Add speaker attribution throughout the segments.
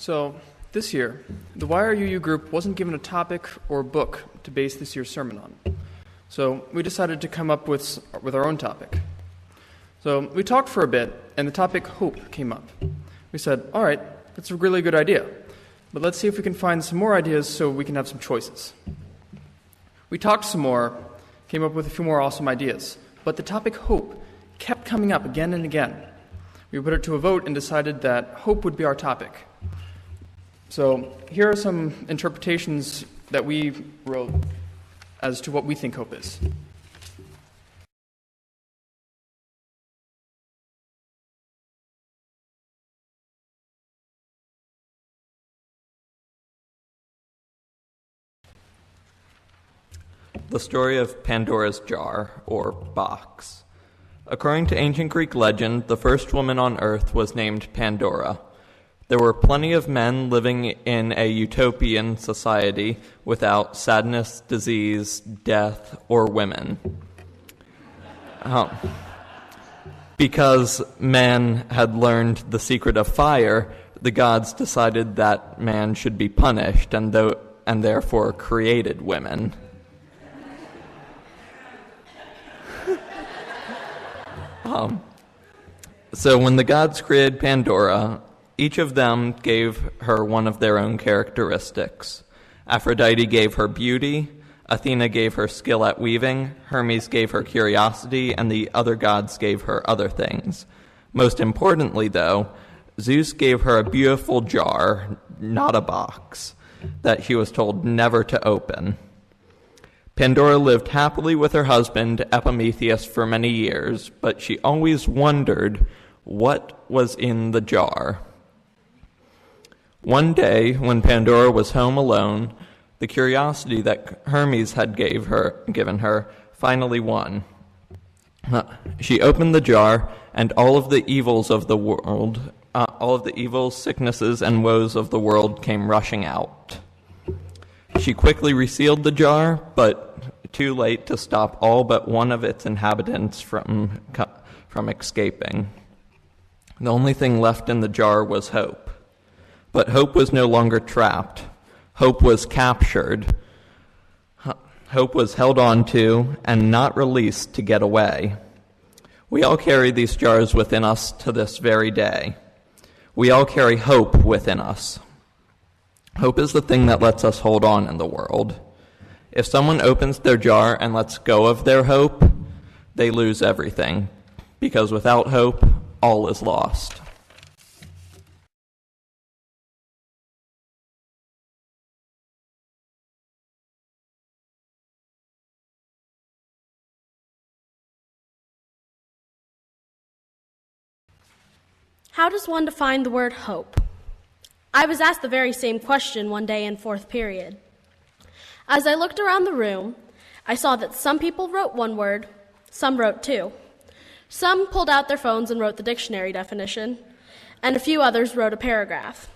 Speaker 1: So, this year, the YRUU group wasn't given a topic or book to base this year's sermon on. So, we decided to come up with our own topic. So, we talked for a bit, and the topic hope came up. We said, all right, that's a really good idea, but let's see if we can find some more ideas so we can have some choices. We talked some more, came up with a few more awesome ideas, but the topic hope kept coming up again and again. We put it to a vote and decided that hope would be our topic. So here are some interpretations that we wrote as to what we think hope is.
Speaker 2: The story of Pandora's jar, or box. According to ancient Greek legend, the first woman on earth was named Pandora. There were plenty of men living in a utopian society without sadness, disease, death, or women. Because man had learned the secret of fire, the gods decided that man should be punished and therefore created women. So when the gods created Pandora, each of them gave her one of their own characteristics. Aphrodite gave her beauty, Athena gave her skill at weaving, Hermes gave her curiosity, and the other gods gave her other things. Most importantly, though, Zeus gave her a beautiful jar, not a box, that she was told never to open. Pandora lived happily with her husband, Epimetheus, for many years, but she always wondered what was in the jar. One day, when Pandora was home alone, the curiosity that Hermes had given her finally won. She opened the jar, and all of the evils of the world, all of the evils, sicknesses, and woes of the world came rushing out. She quickly resealed the jar, but too late to stop all but one of its inhabitants from escaping. The only thing left in the jar was hope. But hope was no longer trapped. Hope was captured. Hope was held on to and not released to get away. We all carry these jars within us to this very day. We all carry hope within us. Hope is the thing that lets us hold on in the world. If someone opens their jar and lets go of their hope, they lose everything, because without hope, all is lost.
Speaker 3: How does one define the word hope? I was asked the very same question one day in fourth period. As I looked around the room, I saw that some people wrote one word, some wrote two. Some pulled out their phones and wrote the dictionary definition, and a few others wrote a paragraph.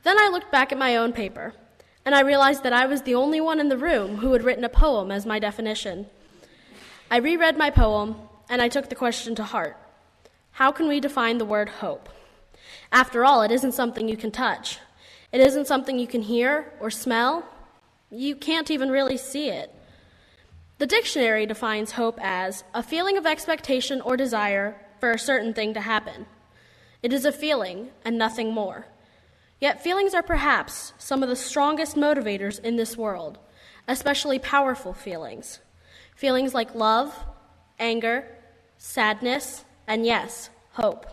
Speaker 3: Then I looked back at my own paper, and I realized that I was the only one in the room who had written a poem as my definition. I reread my poem, and I took the question to heart. How can we define the word hope? After all, it isn't something you can touch. It isn't something you can hear or smell. You can't even really see it. The dictionary defines hope as a feeling of expectation or desire for a certain thing to happen. It is a feeling and nothing more. Yet feelings are perhaps some of the strongest motivators in this world, especially powerful feelings. Feelings like love, anger, sadness, and yes, hope.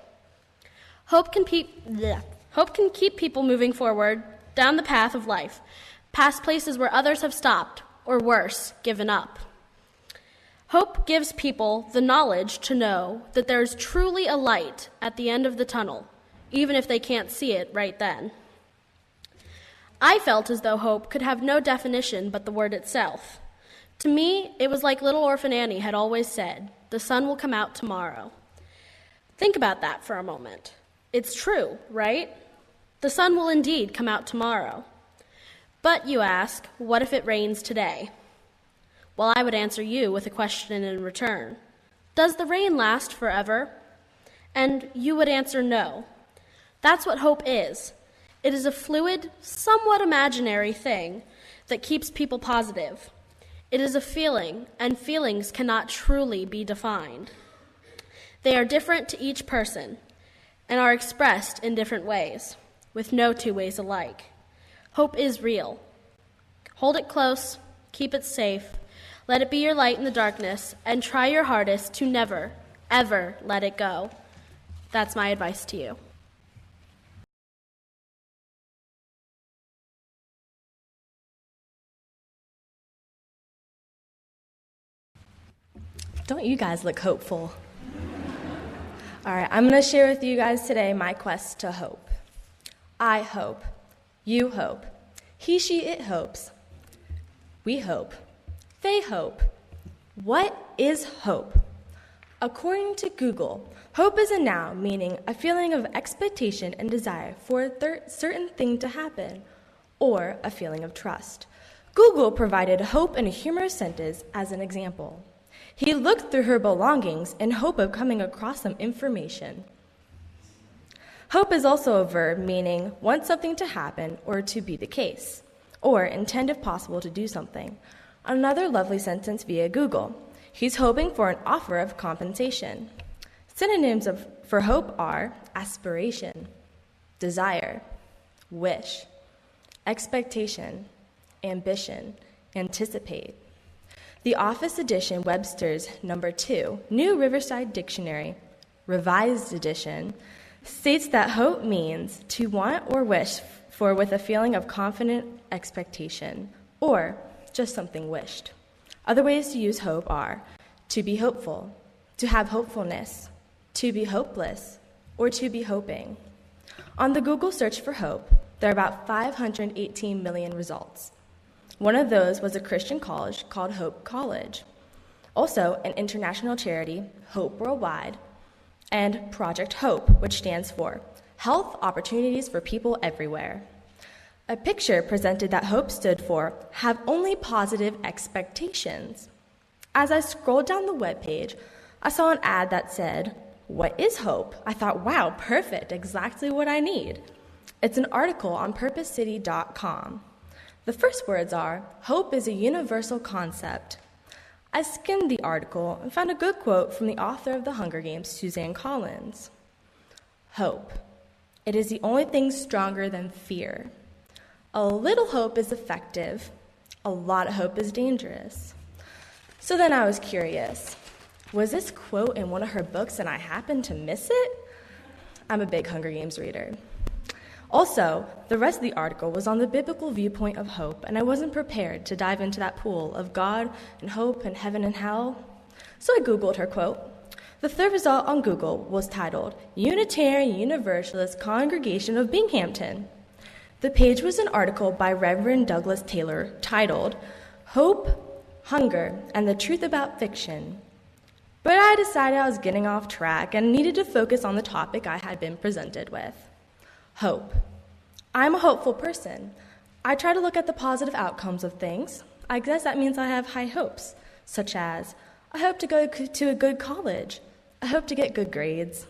Speaker 3: Hope can keep people moving forward down the path of life, past places where others have stopped, or worse, given up. Hope gives people the knowledge to know that there is truly a light at the end of the tunnel, even if they can't see it right then. I felt as though hope could have no definition but the word itself. To me, it was like little orphan Annie had always said, "The sun will come out tomorrow." Think about that for a moment. It's true, right? The sun will indeed come out tomorrow. But, you ask, what if it rains today? Well, I would answer you with a question in return. Does the rain last forever? And you would answer no. That's what hope is. It is a fluid, somewhat imaginary thing that keeps people positive. It is a feeling, and feelings cannot truly be defined. They are different to each person and are expressed in different ways, with no two ways alike. Hope is real. Hold it close, keep it safe, let it be your light in the darkness, and try your hardest to never, ever let it go. That's my advice to you.
Speaker 4: Don't you guys look hopeful? All right, I'm going to share with you guys today my quest to hope. I hope. You hope. He, she, it hopes. We hope. They hope. What is hope? According to Google, hope is a noun meaning a feeling of expectation and desire for a certain thing to happen, or a feeling of trust. Google provided hope in a humorous sentence as an example. He looked through her belongings in hope of coming across some information. Hope is also a verb meaning want something to happen or to be the case, or intend if possible to do something. Another lovely sentence via Google. He's hoping for an offer of compensation. Synonyms for hope are aspiration, desire, wish, expectation, ambition, anticipate. The Office Edition Webster's number 2, New Riverside Dictionary, Revised Edition, states that hope means to want or wish for with a feeling of confident expectation, or just something wished. Other ways to use hope are to be hopeful, to have hopefulness, to be hopeless, or to be hoping. On the Google search for hope, there are about 518 million results. One of those was a Christian college called Hope College. Also, an international charity, Hope Worldwide, and Project Hope, which stands for Health Opportunities for People Everywhere. A picture presented that Hope stood for Have Only Positive Expectations. As I scrolled down the webpage, I saw an ad that said, What is hope? I thought, wow, perfect, exactly what I need. It's an article on purposecity.com. The first words are, hope is a universal concept. I skimmed the article and found a good quote from the author of The Hunger Games, Suzanne Collins. Hope. It is the only thing stronger than fear. A little hope is effective. A lot of hope is dangerous. So then I was curious. Was this quote in one of her books and I happened to miss it? I'm a big Hunger Games reader. Also, the rest of the article was on the biblical viewpoint of hope, and I wasn't prepared to dive into that pool of God and hope and heaven and hell. So I Googled her quote. The third result on Google was titled, Unitarian Universalist Congregation of Binghamton. The page was an article by Reverend Douglas Taylor titled, Hope, Hunger, and the Truth About Fiction. But I decided I was getting off track and needed to focus on the topic I had been presented with. Hope. I'm a hopeful person. I try to look at the positive outcomes of things. I guess that means I have high hopes, such as, I hope to go to a good college. I hope to get good grades.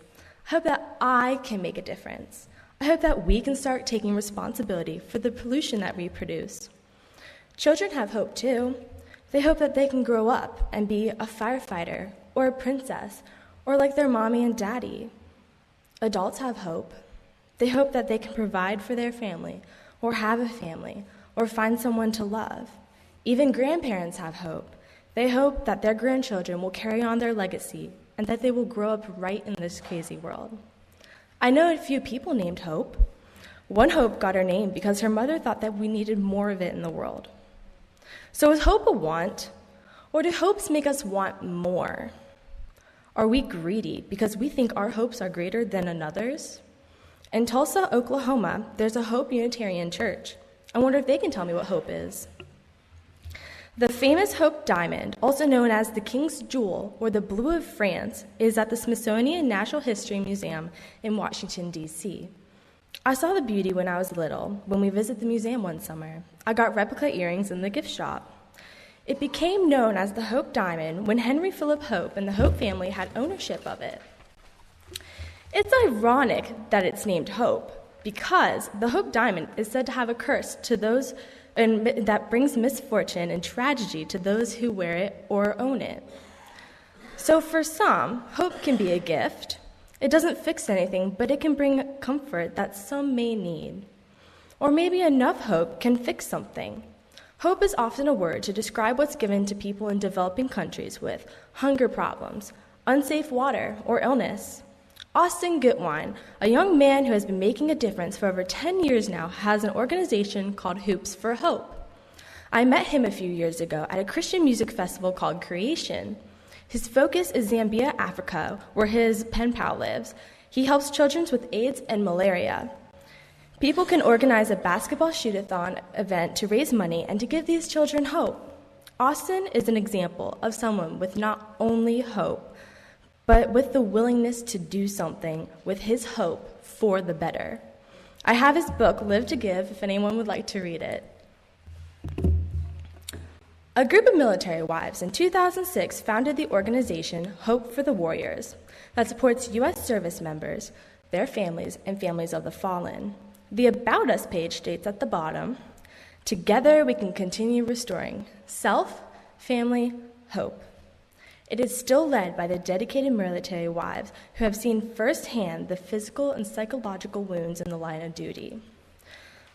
Speaker 4: I hope that I can make a difference. I hope that we can start taking responsibility for the pollution that we produce. Children have hope too. They hope that they can grow up and be a firefighter or a princess or like their mommy and daddy. Adults have hope. They hope that they can provide for their family, or have a family, or find someone to love. Even grandparents have hope. They hope that their grandchildren will carry on their legacy and that they will grow up right in this crazy world. I know a few people named Hope. One Hope got her name because her mother thought that we needed more of it in the world. So is hope a want, or do hopes make us want more? Are we greedy because we think our hopes are greater than another's? In Tulsa, Oklahoma, there's a Hope Unitarian Church. I wonder if they can tell me what hope is. The famous Hope Diamond, also known as the King's Jewel or the Blue of France, is at the Smithsonian Natural History Museum in Washington, D.C. I saw the beauty when I was little, when we visited the museum one summer. I got replica earrings in the gift shop. It became known as the Hope Diamond when Henry Philip Hope and the Hope family had ownership of it. It's ironic that it's named Hope, because the Hope Diamond is said to have a curse to those and that brings misfortune and tragedy to those who wear it or own it. So for some, hope can be a gift. It doesn't fix anything, but it can bring comfort that some may need. Or maybe enough hope can fix something. Hope is often a word to describe what's given to people in developing countries with hunger problems, unsafe water, or illness. Austin Gutwine, a young man who has been making a difference for over 10 years now, has an organization called Hoops for Hope. I met him a few years ago at a Christian music festival called Creation. His focus is Zambia, Africa, where his pen pal lives. He helps children with AIDS and malaria. People can organize a basketball shoot-a-thon event to raise money and to give these children hope. Austin is an example of someone with not only hope, but with the willingness to do something with his hope for the better. I have his book, Live to Give, if anyone would like to read it. A group of military wives in 2006 founded the organization Hope for the Warriors that supports U.S. service members, their families, and families of the fallen. The About Us page states at the bottom, "Together we can continue restoring self, family, hope." It is still led by the dedicated military wives who have seen firsthand the physical and psychological wounds in the line of duty.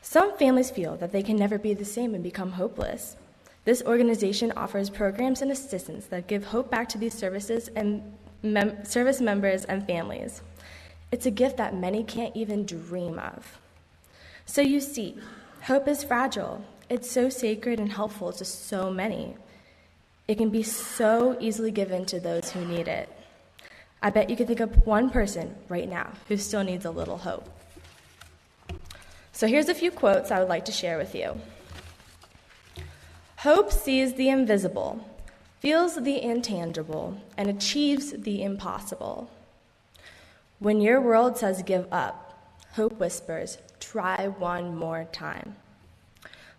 Speaker 4: Some families feel that they can never be the same and become hopeless. This organization offers programs and assistance that give hope back to these services and service members and families. It's a gift that many can't even dream of. So you see, hope is fragile. It's so sacred and helpful to so many. It can be so easily given to those who need it. I bet you could think of one person right now who still needs a little hope. So here's a few quotes I would like to share with you. Hope sees the invisible, feels the intangible, and achieves the impossible. When your world says give up, hope whispers, try one more time.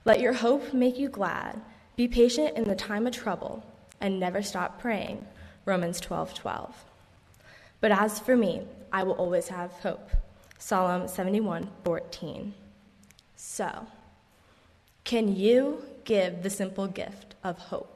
Speaker 4: Let your hope make you glad. Be patient in the time of trouble, and never stop praying, Romans 12:12. But as for me, I will always have hope, Psalm 71:14. So, can you give the simple gift of hope?